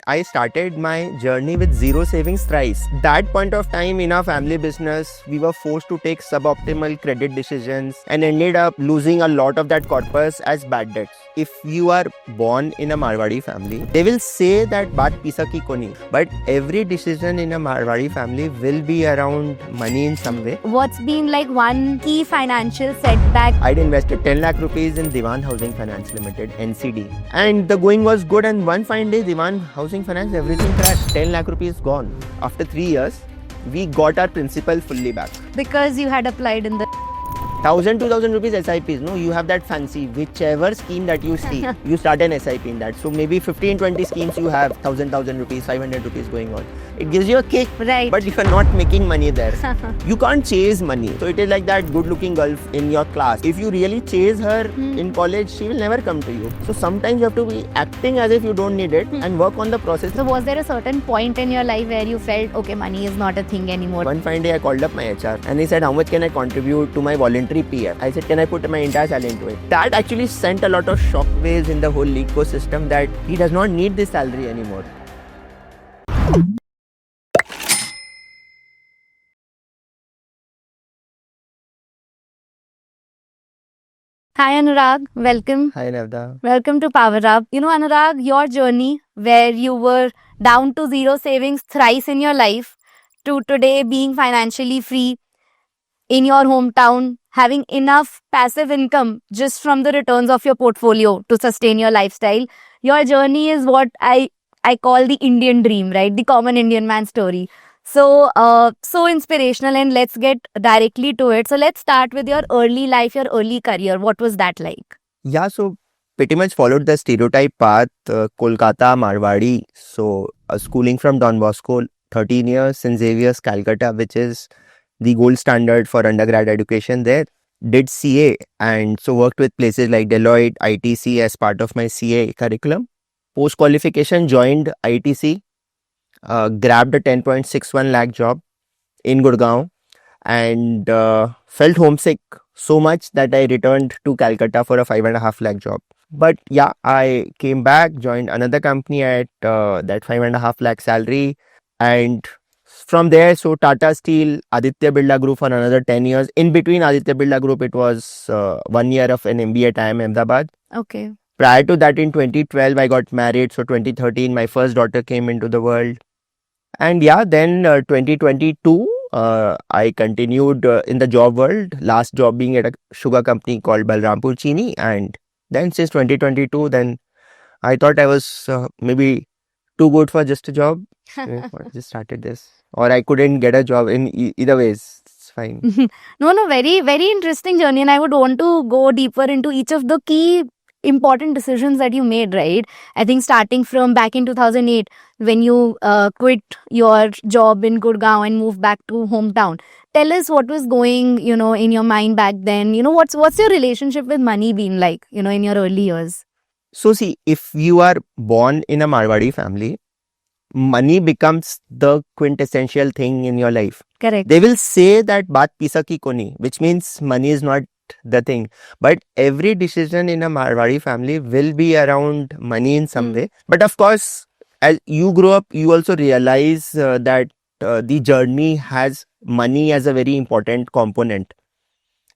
I started my journey with zero savings thrice. That point of time in our family business, we were forced to take suboptimal credit decisions and ended up losing a lot of that corpus as bad debts. If you are born in a Marwadi family, they will say that baat pisa ki koni. But every decision in a Marwadi family will be around money in some way. What's been like one key financial setback? I'd invested 10 lakh rupees in Diwan Housing Finance Limited, NCD. And the going was good, and one fine day, Diwan Housing Finance, everything crashed. 10 lakh rupees gone. After 3 years, we got our principal fully back. Because you had applied in the 1,000-2,000 rupees SIPs. No, you have that fancy, whichever scheme that you see, you start an SIP in that. So maybe 15-20 schemes you have, 1,000 rupees, 500 rupees going on. It gives you a kick, right. but if you're not making money there, you can't chase money. So it is like that good looking girl in your class. If you really chase her in college, she will never come to you. So sometimes you have to be acting as if you don't need it and work on the process. So was there a certain point in your life where you felt, okay, money is not a thing anymore? One fine day I called up my HR and he said, how much can I contribute to my voluntary PF? I said, can I put my entire salary into it? That actually sent a lot of shockwaves in the whole ecosystem that he does not need this salary anymore. Hi Anurag, welcome. Hi Navda. Welcome to Power Up. You know Anurag, your journey where you were down to zero savings thrice in your life to today being financially free in your hometown, having enough passive income just from the returns of your portfolio to sustain your lifestyle. Your journey is what I call the Indian dream, right? The common Indian man story. So inspirational, and let's get directly to it. So let's start with your early life, your early career. What was that like? Yeah, so pretty much followed the stereotype path, Kolkata, Marwadi. So schooling from Don Bosco, 13 years, St. Xavier's, Calcutta, which is the gold standard for undergrad education there. Did CA and so worked with places like Deloitte, ITC as part of my CA curriculum. Post qualification joined ITC, grabbed a 10.61 lakh job in Gurgaon and felt homesick so much that I returned to Calcutta for a 5.5 lakh job. But yeah, I came back, joined another company at that 5.5 lakh salary, and from there, so Tata Steel, Aditya Birla Group for another 10 years. In between Aditya Birla Group, it was 1 year of an MBA time, Ahmedabad. Okay. Prior to that, in 2012, I got married. So 2013, my first daughter came into the world. And yeah, then 2022, I continued in the job world. Last job being at a sugar company called Balrampur Chini. And then since 2022, then I thought I was maybe too good for just a job. I just started this. Or I couldn't get a job in either ways. It's fine. No, very, very interesting journey. And I would want to go deeper into each of the key important decisions that you made, right? I think starting from back in 2008, when you quit your job in Gurgaon and moved back to hometown. Tell us what was going, in your mind back then. What's your relationship with money been like, in your early years? So see, if you are born in a Marwadi family, money becomes the quintessential thing in your life. Correct. They will say that baat pisa ki koni, which means money is not the thing. But every decision in a Marwadi family will be around money in some way. But of course, as you grow up, you also realize that the journey has money as a very important component.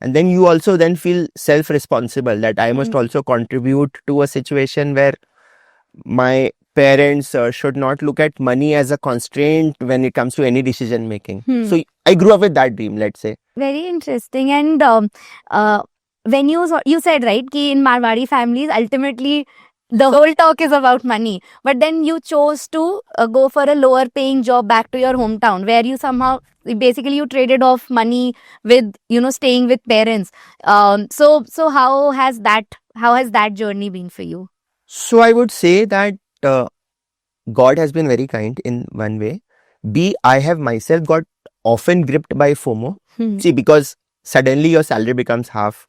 And then you also then feel self-responsible that I must also contribute to a situation where my parents should not look at money as a constraint when it comes to any decision making. So I grew up with that dream, let's say. Very interesting. And when you said, right, ki in Marwadi families, ultimately the whole talk is about money. But then you chose to go for a lower paying job back to your hometown, where you somehow, basically you traded off money with, staying with parents. So how has that journey been for you? So I would say that God has been very kind in one way. B, I have myself got often gripped by FOMO. See, because suddenly your salary becomes half.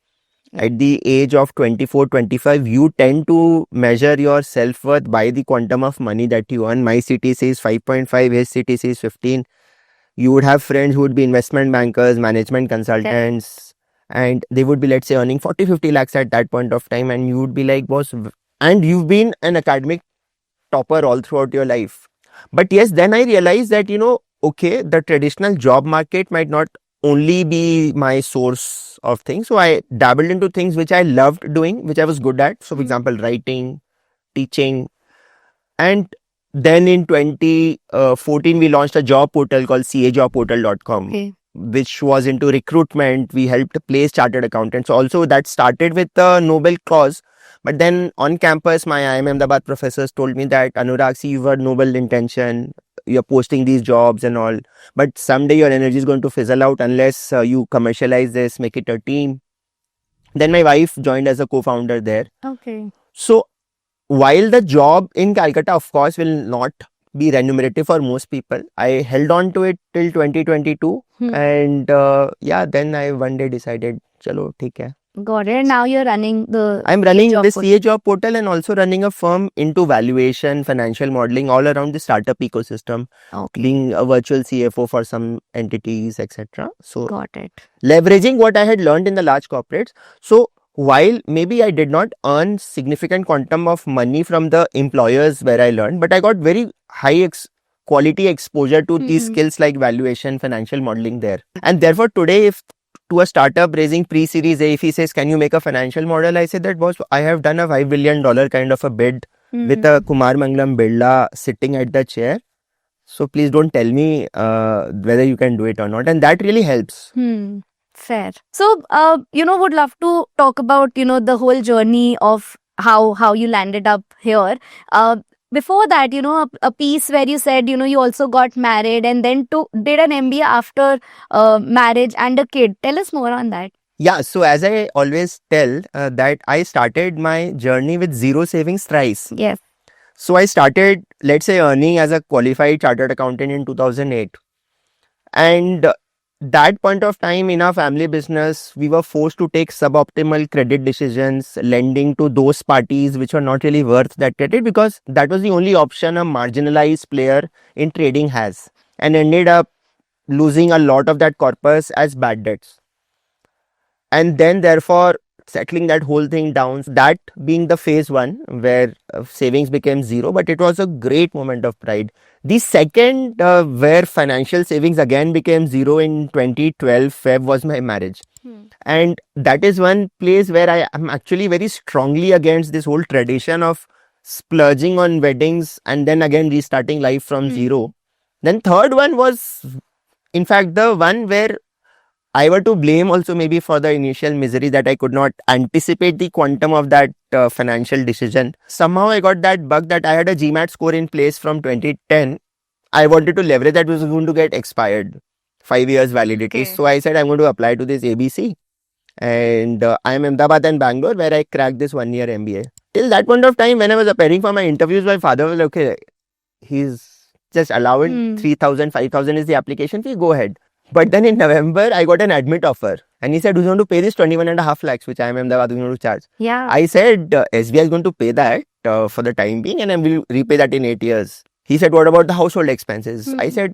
At the age of 24, 25, you tend to measure your self-worth by the quantum of money that you earn. My CTC is 5.5, his CTC is 15. You would have friends who would be investment bankers, management consultants, and they would be, let's say, earning 40-50 lakhs at that point of time. And you would be like, boss, and you've been an academic topper all throughout your life. But yes, then I realized that, okay, the traditional job market might not only be my source of things. So I dabbled into things which I loved doing, which I was good at. So, for example, writing, teaching. And then in 2014, we launched a job portal called cajobportal.com, Okay. which was into recruitment. We helped place chartered accountants. Also, that started with a noble cause. But then on campus, my IIM Ahmedabad professors told me that, Anurag, see, you have noble intention. You're posting these jobs and all. But someday your energy is going to fizzle out unless you commercialize this, make it a team. Then my wife joined as a co-founder there. Okay. So while the job in Calcutta, of course, will not be remunerative for most people, I held on to it till 2022. And then I one day decided, chalo, theek hai. Got it. Now you're running the. I'm running job this portal. CA job portal and also running a firm into valuation, financial modeling, all around the startup ecosystem, Okay. being a virtual CFO for some entities, etc. So Got it. leveraging what I had learned in the large corporates. So while maybe I did not earn significant quantum of money from the employers where I learned, but I got very high quality exposure to these skills like valuation, financial modeling there. And therefore today, if to a startup raising pre-series A, if he says, can you make a financial model? I say that, boss, I have done a $5 billion kind of a bid with a Kumar Mangalam Birla sitting at the chair. So please don't tell me whether you can do it or not. And that really helps. Fair. So, would love to talk about, the whole journey of how you landed up here. Before that, a piece where you said, you also got married and then did an MBA after marriage and a kid. Tell us more on that. Yeah, so as I always tell, that I started my journey with zero savings thrice. Yes. So I started, let's say, earning as a qualified chartered accountant in 2008. And that point of time in our family business, we were forced to take suboptimal credit decisions, lending to those parties which were not really worth that credit, because that was the only option a marginalized player in trading has, and ended up losing a lot of that corpus as bad debts. And then therefore settling that whole thing down, that being the phase one where savings became zero, but it was a great moment of pride. The second where financial savings again became zero in 2012 Feb was my marriage. And that is one place where I am actually very strongly against this whole tradition of splurging on weddings and then again restarting life from zero. Then third one was, in fact, the one where I were to blame also maybe for the initial misery that I could not anticipate the quantum of that financial decision. Somehow I got that bug that I had a GMAT score in place from 2010. I wanted to leverage that, was going to get expired, 5 years validity. Okay. So I said I'm going to apply to this ABC. And I am Ahmedabad and Bangalore where I cracked this 1 year MBA. Till that point of time, when I was preparing for my interviews, my father was like, okay, he's just allowing 3,000, 5,000 is the application fee, go ahead. But then in November, I got an admit offer. And he said, who's going to pay this 21.5 lakhs, which I am Ahmedabad going to charge? Yeah. I said, SBI is going to pay that for the time being and I will repay that in 8 years. He said, what about the household expenses? I said,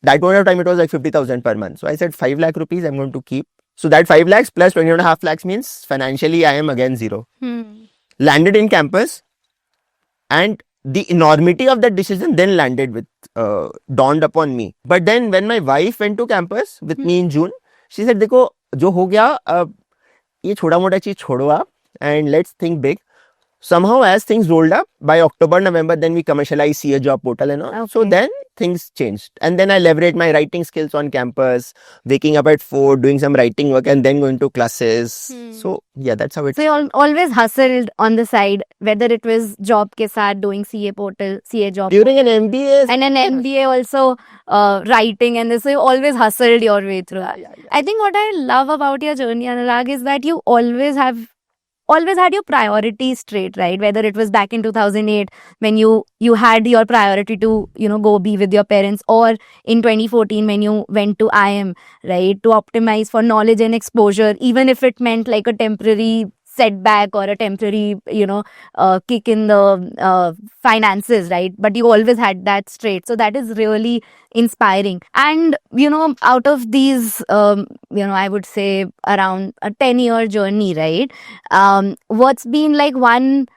that point of time, it was like 50,000 per month. So I said, 5 lakh rupees I'm going to keep. So that 5 lakhs plus 20.5 lakhs means financially I am again zero. Landed in campus, and the enormity of that decision then dawned upon me. But then when my wife went to campus with me in June, she said, देखो जो हो गया अब ये छोटा मोटा चीज छोड़ो आप and let's think big. Somehow as things rolled up, by October, November, then we commercialized CA job portal and all. Okay. So then things changed. And then I leveraged my writing skills on campus, waking up at 4, doing some writing work and then going to classes. So yeah, that's how it. So you always hustled on the side, whether it was job ke saath doing CA portal, CA job. During an MBA. And an MBA also writing, and this, so you always hustled your way through. Yeah. I think what I love about your journey, Anurag, is that you always had your priorities straight, right? Whether it was back in 2008 when you had your priority to, go be with your parents, or in 2014 when you went to IIM, right? To optimize for knowledge and exposure, even if it meant like a temporary setback or a temporary, kick in the finances, right? But you always had that straight. So that is really inspiring. And, out of these, I would say around a 10-year journey, right? What's been like one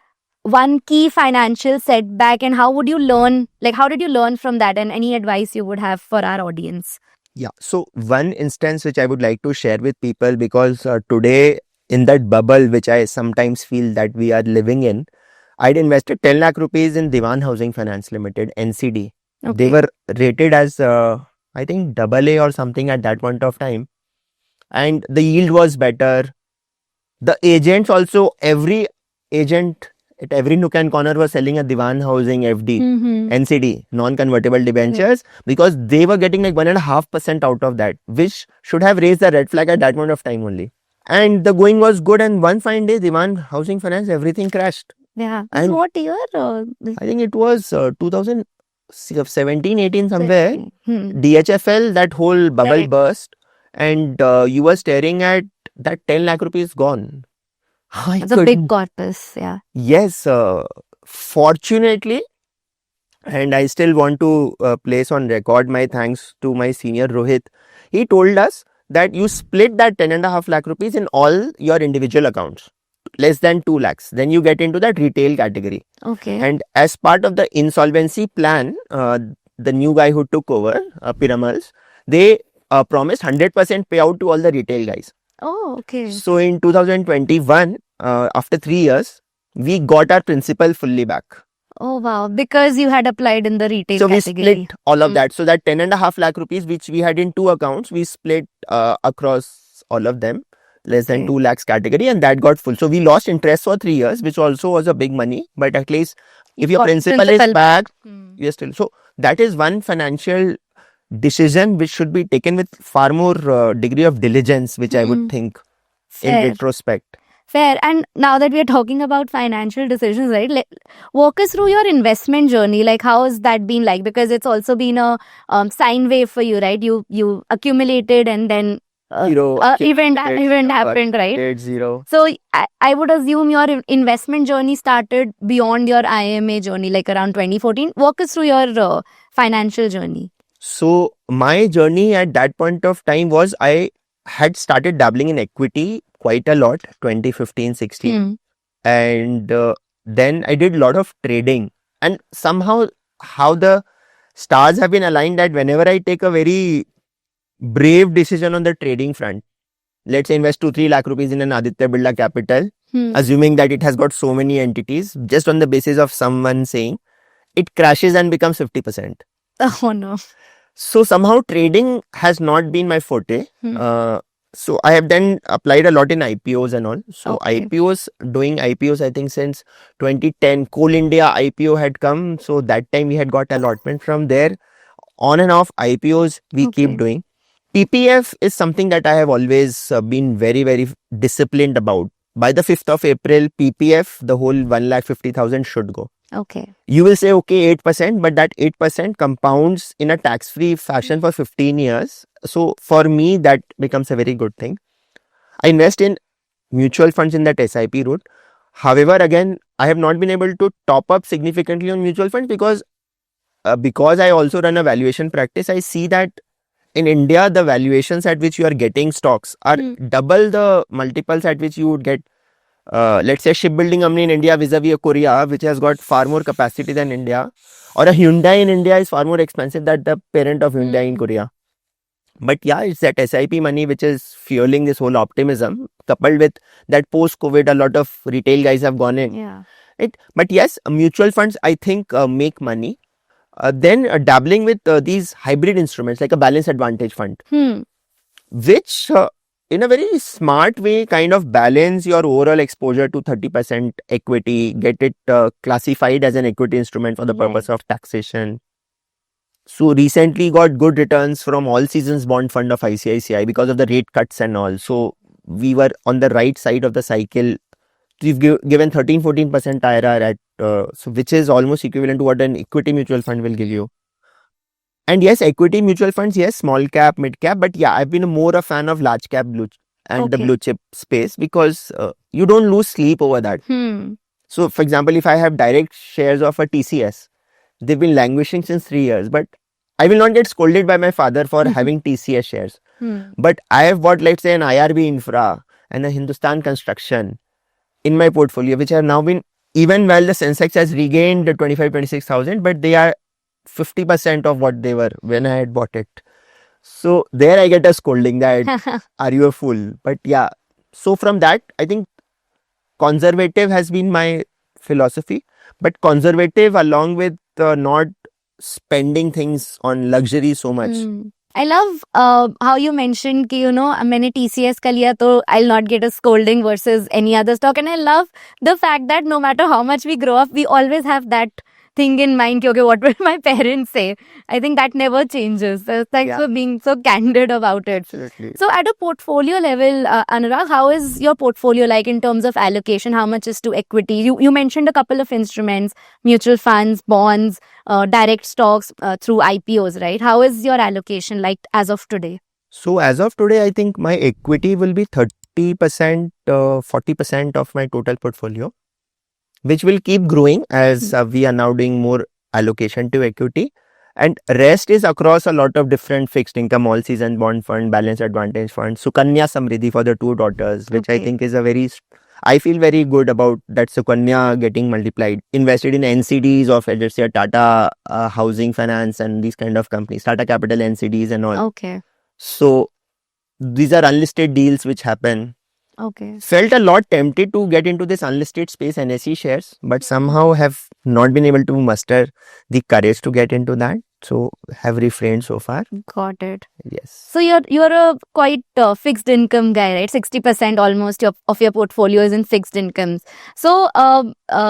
one key financial setback, and how would you learn, like how did you learn from that, and any advice you would have for our audience? Yeah. So one instance which I would like to share with people, because today in that bubble which I sometimes feel that we are living in, I'd invested 10 lakh rupees in Diwan Housing Finance Limited, NCD. They were rated as I think AA or something at that point of time, and the yield was better. The agents also, every agent at every nook and corner was selling a Diwan Housing FD, NCD, non-convertible debentures, because they were getting like 1.5% out of that, which should have raised the red flag at that point of time only. And the going was good, and one fine day, Diwan Housing Finance, everything crashed. Yeah. And What year? I think it was 2017, 18 somewhere. Hmm. DHFL, that whole bubble Correct. burst, and you were staring at that 10 lakh rupees gone. It's a big corpus. Yeah. Yes, fortunately, and I still want to place on record my thanks to my senior Rohit. He told us that you split that 10.5 lakh rupees in all your individual accounts, less than 2 lakhs. Then you get into that retail category. Okay. And as part of the insolvency plan, the new guy who took over, Piramals, they promised 100% payout to all the retail guys. Oh, okay. So in 2021, after 3 years, we got our principal fully back. Oh, wow. Because you had applied in the retail So we category. split all of that. So that 10.5 lakh rupees, which we had in 2 accounts, we split across all of them, less than Okay. 2 lakhs category, and that got full. So we lost interest for 3 years, which also was a big money. But at least if your Got principal is principal. back, Hmm. you're still. So that is one financial decision which should be taken with far more degree of diligence, which I would think in Fair. retrospect. Fair. And now that we are talking about financial decisions, right? Walk us through your investment journey. Like, how has that been like? Because it's also been a sine wave for you, right? You accumulated, and then Zero, event accumulated, happened, right? Did zero. So I would assume your investment journey started beyond your IMA journey, like around 2014. Walk us through your financial journey. So my journey at that point of time was, I had started dabbling in equity quite a lot, 2015, 16. And then I did a lot of trading. And somehow how the stars have been aligned that whenever I take a very brave decision on the trading front, let's say invest 2-3 lakh rupees in an Aditya Birla Capital, assuming that it has got so many entities, just on the basis of someone saying, it crashes and becomes 50%. Oh no. So somehow trading has not been my forte. So I have then applied a lot in IPOs and all. So Okay. doing IPOs, I think since 2010, Coal India IPO had come. So that time we had got allotment from there. On and off IPOs, we Okay. keep doing. PPF is something that I have always been very, very disciplined about. By the 5th of April, PPF, the whole 1,50,000 should go. Okay. You will say, okay, 8%, but that 8% compounds in a tax-free fashion for 15 years. So for me, that becomes a very good thing. I invest in mutual funds in that SIP route. However, again, I have not been able to top up significantly on mutual funds because I also run a valuation practice. I see that in India, the valuations at which you are getting stocks are double the multiples at which you would get, let's say, shipbuilding company in India vis-a-vis a Korea, which has got far more capacity than India, or a Hyundai in India is far more expensive than the parent of Hyundai in Korea. But yeah, it's that SIP money which is fueling this whole optimism, coupled with that post-COVID, a lot of retail guys have gone in. Yeah. But yes, mutual funds, I think, make money. Then dabbling with these hybrid instruments like a balance advantage fund, which in a very smart way kind of balance your overall exposure to 30% equity, get it classified as an equity instrument for the purpose of taxation. So recently got good returns from All Seasons Bond Fund of ICICI because of the rate cuts and all. So we were on the right side of the cycle. We've given 13-14% IRR at so which is almost equivalent to what an equity mutual fund will give you. And yes, equity mutual funds, yes, small cap, mid cap, but yeah, I've been more a fan of large cap the blue chip space because you don't lose sleep over that. So for example, if I have direct shares of a TCS, they've been languishing since 3 years, but I will not get scolded by my father for having TCS shares. But I have bought, let's say, an IRB Infra and a Hindustan Construction in my portfolio, which have now been even while the Sensex has regained the 25-26,000, but they are 50% of what they were when I had bought it. So there I get a scolding that are you a fool? But yeah, so from that, I think conservative has been my philosophy, but conservative along with not spending things on luxury so much. I love how you mentioned कि मैंने TCS का लिया तो I'll not get a scolding versus any other stock, and I love the fact that no matter how much we grow up, we always have that thing in mind कि okay, what will my parents say? I think that never changes. So thanks for being so candid about it. Absolutely. So at a portfolio level, Anurag, how is your portfolio like in terms of allocation? How much is to equity? You mentioned a couple of instruments, mutual funds, bonds, direct stocks through IPOs, right? How is your allocation like as of today? So as of today, I think my equity will be 30%, 40% of my total portfolio, which will keep growing as we are now doing more allocation to equity. And rest is across a lot of different fixed income, all season bond fund, balanced advantage fund, Sukanya Samriddhi for the two daughters, which I think is I feel very good about that Sukanya getting multiplied. Invested in NCDs of, let's say, Tata Housing Finance and these kind of companies, Tata Capital NCDs and all. Okay. So these are unlisted deals which happen. Okay. Felt a lot tempted to get into this unlisted space, NSE shares, but somehow have not been able to muster the courage to get into that. So have refrained so far. Got it. Yes. So you're a quite fixed income guy, right? 60% almost of your portfolio is in fixed incomes. So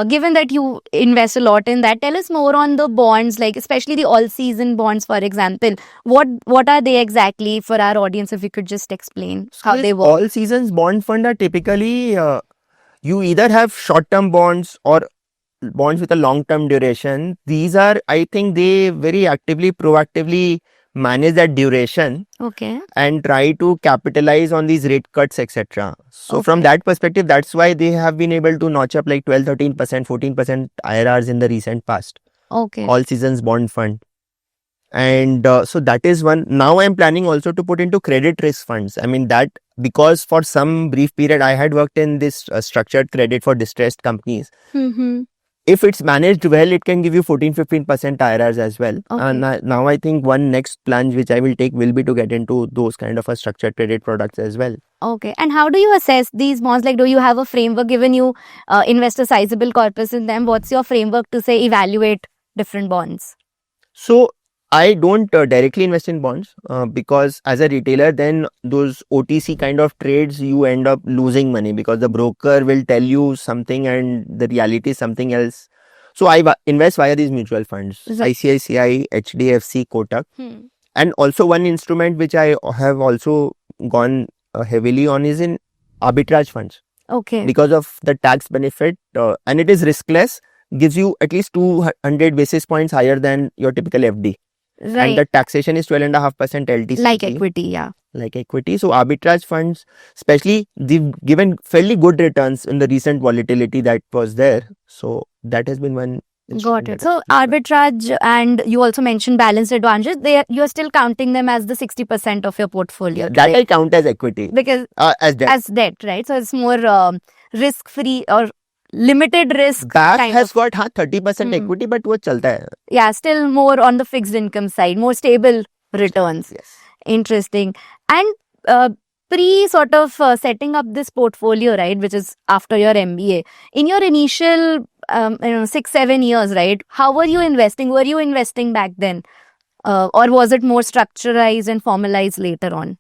given that you invest a lot in that, tell us more on the bonds, like especially the all season bonds, for example. What are they exactly for our audience? If you could just explain how they work. All seasons bond fund are typically you either have short term bonds or bonds with a long term duration. These are, I think, they very actively, proactively manage that duration. Okay. And try to capitalize on these rate cuts, etc. So from that perspective, that's why they have been able to notch up like 12, 13%, 14% IRRs in the recent past. Okay. All seasons bond fund. And so that is one. Now I'm planning also to put into credit risk funds. I mean that because for some brief period I had worked in this structured credit for distressed companies. If it's managed well, it can give you 14-15% IRRs as well. Okay. And now I think one next plunge which I will take will be to get into those kind of a structured credit products as well. Okay. And how do you assess these bonds? Like, do you have a framework given you invest a sizable corpus in them? What's your framework to say evaluate different bonds? So I don't directly invest in bonds because as a retailer, then those OTC kind of trades, you end up losing money because the broker will tell you something and the reality is something else. So I invest via these mutual funds, ICICI, HDFC, Kotak. And also one instrument which I have also gone heavily on is in arbitrage funds. Okay. Because of the tax benefit and it is riskless, gives you at least 200 basis points higher than your typical FD. Right. And the taxation is 12.5% LTC. Like equity, yeah. Like equity. So arbitrage funds, especially, they've given fairly good returns in the recent volatility that was there. So that has been one. Got it. So arbitrage, and you also mentioned balanced advantages. You're still counting them as the 60% of your portfolio. That I count as equity. Because as debt. As debt, right? So it's more risk-free or limited risk. Back has got 30% equity, but वो चलता है. Yeah, still more on the fixed income side, more stable returns. Yes. Interesting. And pre sort of setting up this portfolio, right, which is after your MBA, in your initial 6-7 years, right, how were you investing? Were you investing back then? Or was it more structurized and formalized later on?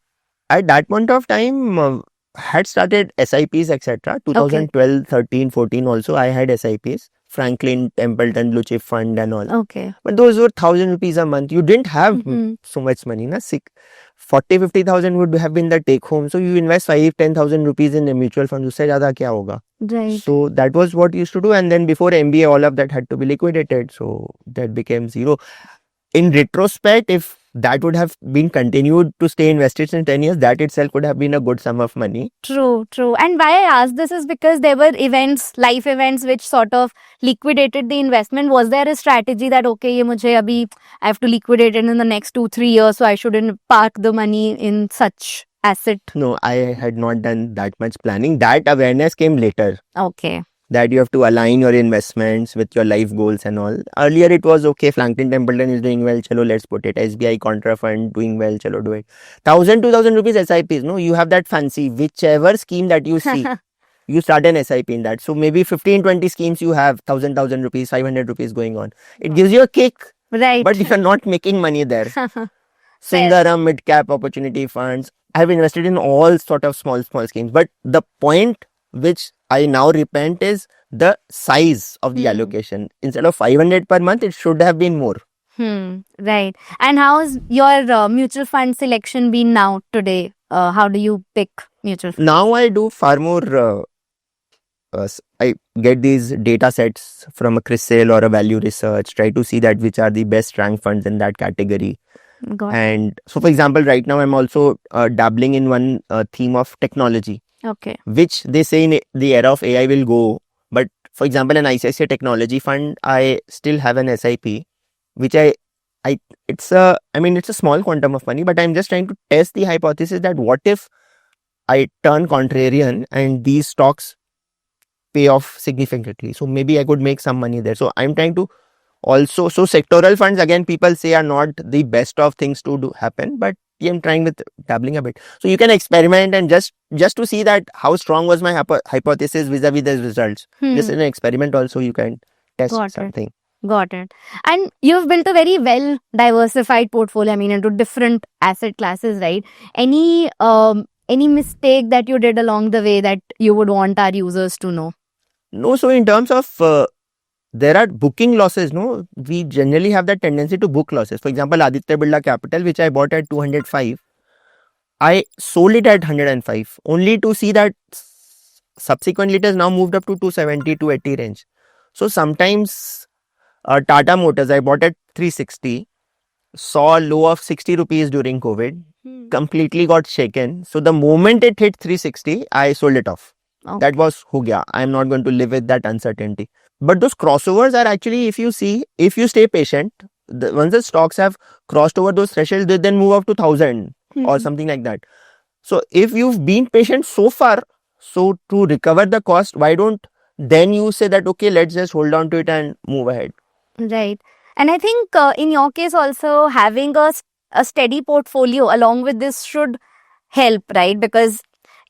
At that point of time, had started SIPs, etc. 2012, 13, 14 also I had SIPs. Franklin Templeton Blue Chip Fund and all. Okay. But those were 1,000 rupees a month. You didn't have so much money. 40,000-50,000 would have been the take home. So you invest 5,000-10,000 rupees in a mutual fund. Usse zyada kya hoga? Right. So that was what you used to do. And then before MBA, all of that had to be liquidated. So that became zero. In retrospect, if that would have been continued to stay invested in 10 years, that itself would have been a good sum of money. True. And why I asked this is because there were life events, which sort of liquidated the investment. Was there a strategy that, okay, I have to liquidate it in the next 2-3 years, so I shouldn't park the money in such asset? No, I had not done that much planning. That awareness came later. Okay. that you have to align your investments with your life goals and all. Earlier it was okay, Franklin Templeton is doing well, chalo, let's put it. SBI Contra Fund doing well, chalo, do it. 1,000, 2,000 rupees SIPs, no, you have that fancy, whichever scheme that you see, you start an SIP in that. So maybe 15, 20 schemes you have, 1,000 rupees, 500 rupees going on. It gives you a kick, Right. but you're not making money there. Sundaram mid cap opportunity funds. I have invested in all sort of small schemes. But the point which I now repent is the size of the allocation. Instead of 500 per month, it should have been more. Right. And how's your mutual fund selection been now today? How do you pick mutual funds? Now I do far more. I get these data sets from a CRISIL or a Value Research, try to see that which are the best ranked funds in that category. Got it. And so, for example, right now I'm also dabbling in one theme of technology, Okay. which they say in the era of AI will go. But for example, an ICICI technology fund, I still have an SIP, which it's a small quantum of money, but I'm just trying to test the hypothesis that what if I turn contrarian and these stocks pay off significantly. So maybe I could make some money there. So I'm trying to also, so sectoral funds again, people say are not the best of things to do happen, but I'm trying with dabbling a bit. So you can experiment and just to see that how strong was my hypothesis vis-a-vis the results. Just in an experiment also you can test Got it. something. Got it. And you've built a very well diversified portfolio, I mean, into different asset classes, right? Any mistake that you did along the way that you would want our users to know? No, so in terms of there are booking losses, no? We generally have that tendency to book losses. For example, Aditya Birla Capital, which I bought at 205, I sold it at 105, only to see that subsequently it has now moved up to 270, 280 range. So sometimes Tata Motors, I bought at 360, saw a low of 60 rupees during COVID, completely got shaken. So the moment it hit 360, I sold it off. Okay. That was ho gaya. I'm not going to live with that uncertainty. But those crossovers are actually, if you stay patient, once the stocks have crossed over those thresholds, they then move up to 1,000 or something like that. So if you've been patient so far, so to recover the cost, why don't then you say that, okay, let's just hold on to it and move ahead. Right. And I think in your case also having a steady portfolio along with this should help, right? Because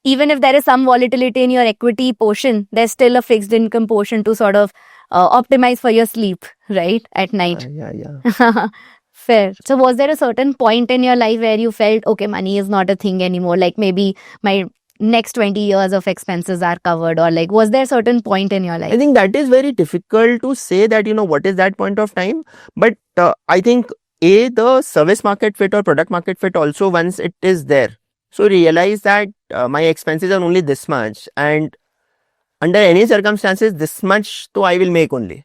even if there is some volatility in your equity portion, there's still a fixed income portion to sort of optimize for your sleep, right? At night. Yeah. Fair. So was there a certain point in your life where you felt, okay, money is not a thing anymore? Like maybe my next 20 years of expenses are covered, or like, was there a certain point in your life? I think that is very difficult to say that, what is that point of time. But I think the service market fit or product market fit also, once it is there. So realize that my expenses are only this much, and under any circumstances, this much so I will make only.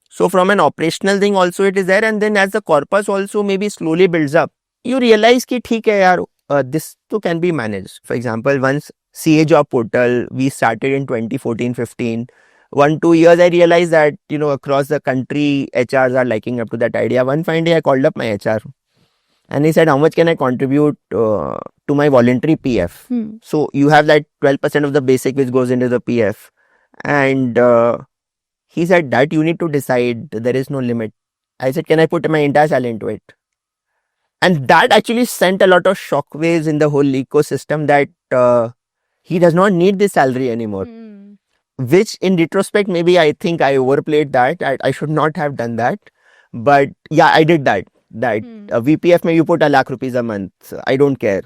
So from an operational thing also it is there, and then as the corpus also maybe slowly builds up, you realize ki theek hai yaar, this too can be managed. For example, once CA Job Portal, we started in 2014-15. 1-2 years I realized that, across the country, HRs are liking up to that idea. One fine day I called up my HR and he said, how much can I contribute to my voluntary PF? So you have that 12% of the basic which goes into the PF. And he said that you need to decide, there is no limit. I said, can I put my entire salary into it? And that actually sent a lot of shockwaves in the whole ecosystem that he does not need this salary anymore. Which in retrospect, maybe I think I overplayed that. I should not have done that. But yeah, I did that. VPF mein you put ₹1 lakh a month. I don't care.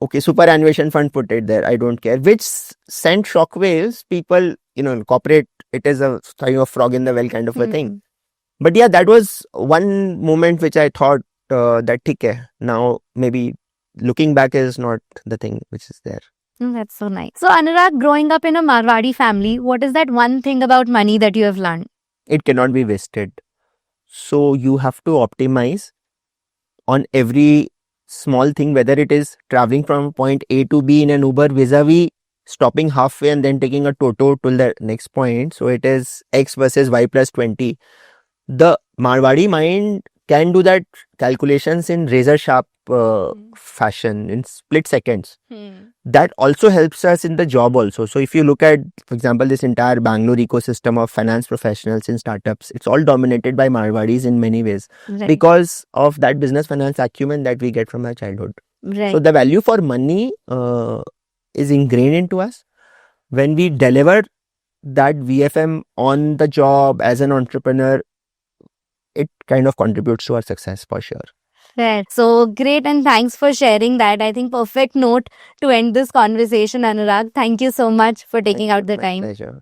Okay, superannuation fund, put it there. I don't care. Which sent shockwaves. People, in corporate, it is a kind of frog in the well kind of a thing. But yeah, that was one moment which I thought that theek hai. Now maybe looking back is not the thing which is there. That's so nice. So Anurag, growing up in a Marwadi family, what is that one thing about money that you have learned? It cannot be wasted. So you have to optimize on every small thing, whether it is traveling from point A to B in an Uber vis-a-vis stopping halfway and then taking a Toto to the next point. So it is X versus Y plus 20. The Marwadi mind can do that calculations in razor sharp fashion, in split seconds. That also helps us in the job also. So if you look at, for example, this entire Bangalore ecosystem of finance professionals in startups, it's all dominated by Marwadis in many ways Right. because of that business finance acumen that we get from our childhood. Right. So the value for money is ingrained into us. When we deliver that VFM on the job as an entrepreneur, it kind of contributes to our success for sure. Fair. So great, and thanks for sharing that. I think perfect note to end this conversation, Anurag. Thank you so much for taking out the My time. pleasure.